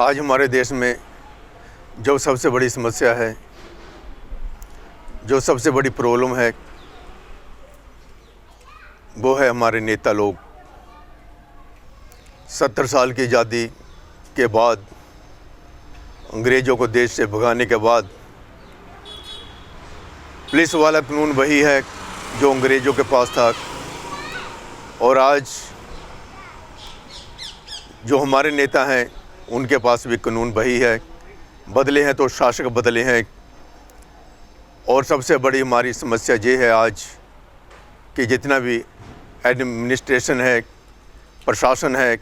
आज हमारे देश में जो सबसे बड़ी समस्या है, जो सबसे बड़ी प्रॉब्लम है, वो है हमारे नेता लोग। 70 साल की आज़ादी के बाद, अंग्रेज़ों को देश से भगाने के बाद, पुलिस वाला कानून वही है जो अंग्रेज़ों के पास था, और आज जो हमारे नेता हैं उनके पास भी कानून वही है। बदले हैं तो शासक बदले हैं। और सबसे बड़ी हमारी समस्या ये है आज कि जितना भी एडमिनिस्ट्रेशन है, प्रशासन है,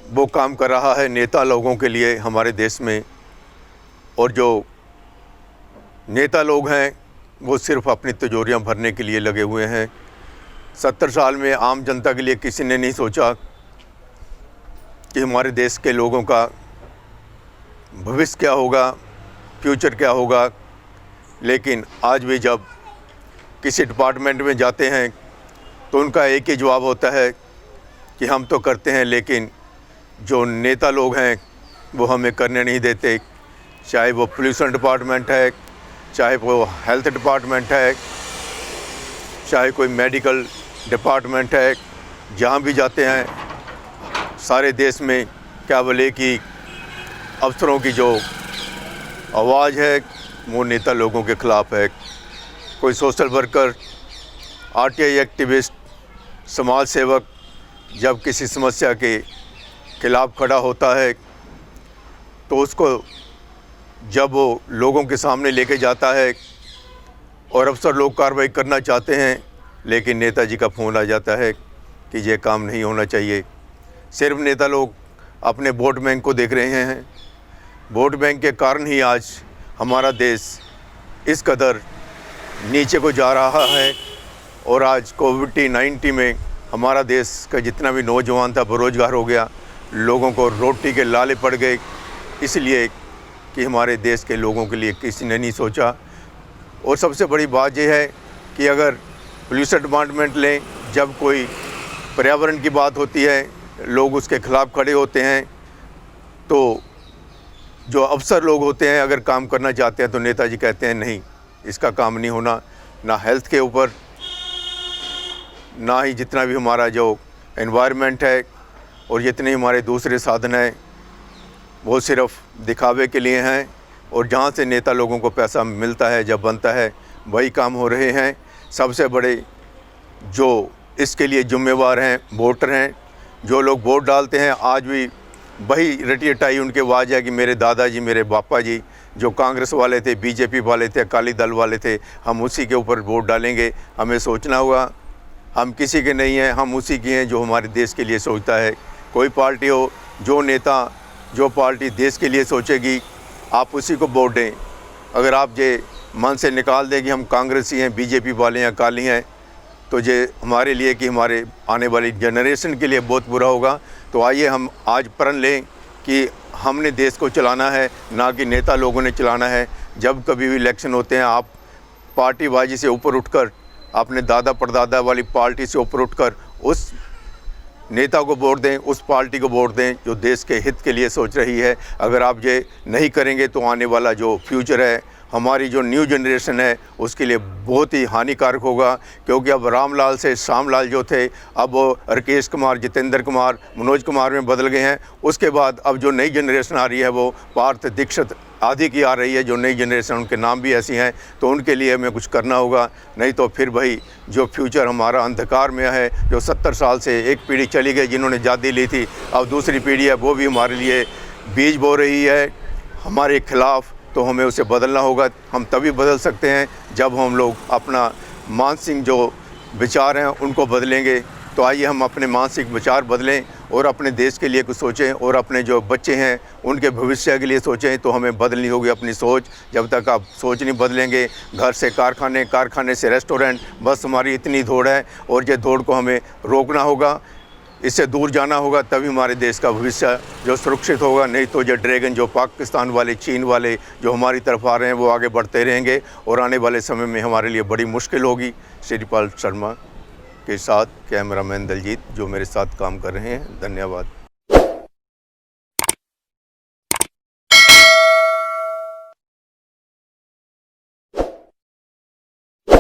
वो काम कर रहा है नेता लोगों के लिए हमारे देश में, और जो नेता लोग हैं वो सिर्फ अपनी तिजोरियां भरने के लिए लगे हुए हैं। 70 साल में आम जनता के लिए किसी ने नहीं सोचा कि हमारे देश के लोगों का भविष्य क्या होगा, फ्यूचर क्या होगा। लेकिन आज भी जब किसी डिपार्टमेंट में जाते हैं तो उनका एक ही जवाब होता है कि हम तो करते हैं, लेकिन जो नेता लोग हैं वो हमें करने नहीं देते। चाहे वो पोल्यूशन डिपार्टमेंट है, चाहे वो हेल्थ डिपार्टमेंट है, चाहे कोई मेडिकल डिपार्टमेंट है, जहाँ भी जाते हैं सारे देश में क्या बोले कि अफसरों की जो आवाज़ है वो नेता लोगों के ख़िलाफ़ है। कोई सोशल वर्कर, आरटीआई एक्टिविस्ट, समाज सेवक जब किसी समस्या के खिलाफ़ खड़ा होता है तो उसको जब वो लोगों के सामने लेके जाता है और अफसर लोग कार्रवाई करना चाहते हैं, लेकिन नेताजी का फ़ोन आ जाता है कि ये काम नहीं होना चाहिए। सिर्फ नेता लोग अपने वोट बैंक को देख रहे हैं। वोट बैंक के कारण ही आज हमारा देश इस कदर नीचे को जा रहा है, और आज कोविड-19 में हमारा देश का जितना भी नौजवान था बेरोज़गार हो गया। लोगों को रोटी के लाले पड़ गए, इसलिए कि हमारे देश के लोगों के लिए किसी ने नहीं सोचा। और सबसे बड़ी बात यह है कि अगर पोल्यूशन डिपार्टमेंट लें, जब कोई पर्यावरण की बात होती है लोग उसके ख़िलाफ़ खड़े होते हैं, तो जो अफसर लोग होते हैं अगर काम करना चाहते हैं तो नेताजी कहते हैं नहीं, इसका काम नहीं होना। ना हेल्थ के ऊपर, ना ही जितना भी हमारा जो एनवायरनमेंट है और जितने हमारे दूसरे साधन हैं वो सिर्फ दिखावे के लिए हैं, और जहाँ से नेता लोगों को पैसा मिलता है, जब बनता है, वही काम हो रहे हैं। सबसे बड़े जो इसके लिए ज़िम्मेवार हैं वोटर हैं। जो लोग वोट डालते हैं आज भी वही रटी रटाई उनके आवाज़ है कि मेरे दादाजी, मेरे पापा जी जो कांग्रेस वाले थे, बीजेपी वाले थे, अकाली दल वाले थे, हम उसी के ऊपर वोट डालेंगे। हमें सोचना होगा हम किसी के नहीं हैं, हम उसी के हैं जो हमारे देश के लिए सोचता है। कोई पार्टी हो, जो नेता, जो पार्टी देश के लिए सोचेगी, आप उसी को वोट दें। अगर आप ये मन से निकाल दें कि हम कांग्रेसी हैं, बीजेपी वाले हैं, अकाली हैं, तो ये हमारे लिए कि हमारे आने वाली जनरेशन के लिए बहुत बुरा होगा। तो आइए हम आज प्रण लें कि हमने देश को चलाना है, ना कि नेता लोगों ने चलाना है। जब कभी भी इलेक्शन होते हैं आप पार्टीबाजी से ऊपर उठकर, अपने दादा परदादा वाली पार्टी से ऊपर उठकर उस नेता को वोट दें, उस पार्टी को वोट दें जो देश के हित के लिए सोच रही है। अगर आप ये नहीं करेंगे तो आने वाला जो फ्यूचर है, हमारी जो न्यू जनरेशन है, उसके लिए बहुत ही हानिकारक होगा। क्योंकि अब रामलाल से श्यामलाल जो थे, अब वो राकेश कुमार, जितेंद्र कुमार, मनोज कुमार में बदल गए हैं। उसके बाद अब जो नई जनरेशन आ रही है वो पार्थ दीक्षित आदि की आ रही है। जो नई जनरेशन, उनके नाम भी ऐसी हैं, तो उनके लिए हमें कुछ करना होगा। नहीं तो फिर वही जो फ्यूचर हमारा अंधकार में है, जो 70 साल से एक पीढ़ी चली गई जिन्होंने आज़ादी ली थी, अब दूसरी पीढ़ी है वो भी हमारे लिए बीज बो रही है हमारे खिलाफ़। तो हमें उसे बदलना होगा। हम तभी बदल सकते हैं जब हम लोग अपना मानसिक जो विचार हैं उनको बदलेंगे। तो आइए हम अपने मानसिक विचार बदलें और अपने देश के लिए कुछ सोचें, और अपने जो बच्चे हैं उनके भविष्य के लिए सोचें। तो हमें बदलनी होगी अपनी सोच। जब तक आप सोच नहीं बदलेंगे, घर से कारखाने, कारखाने से रेस्टोरेंट, बस हमारी इतनी दौड़ है, और ये दौड़ को हमें रोकना होगा, इससे दूर जाना होगा। तभी हमारे देश का भविष्य जो सुरक्षित होगा। नहीं तो जो ड्रैगन, जो पाकिस्तान वाले, चीन वाले जो हमारी तरफ आ रहे हैं, वो आगे बढ़ते रहेंगे, और आने वाले समय में हमारे लिए बड़ी मुश्किल होगी। श्रीपाल शर्मा के साथ कैमरामैन दलजीत जो मेरे साथ काम कर रहे हैं। धन्यवाद।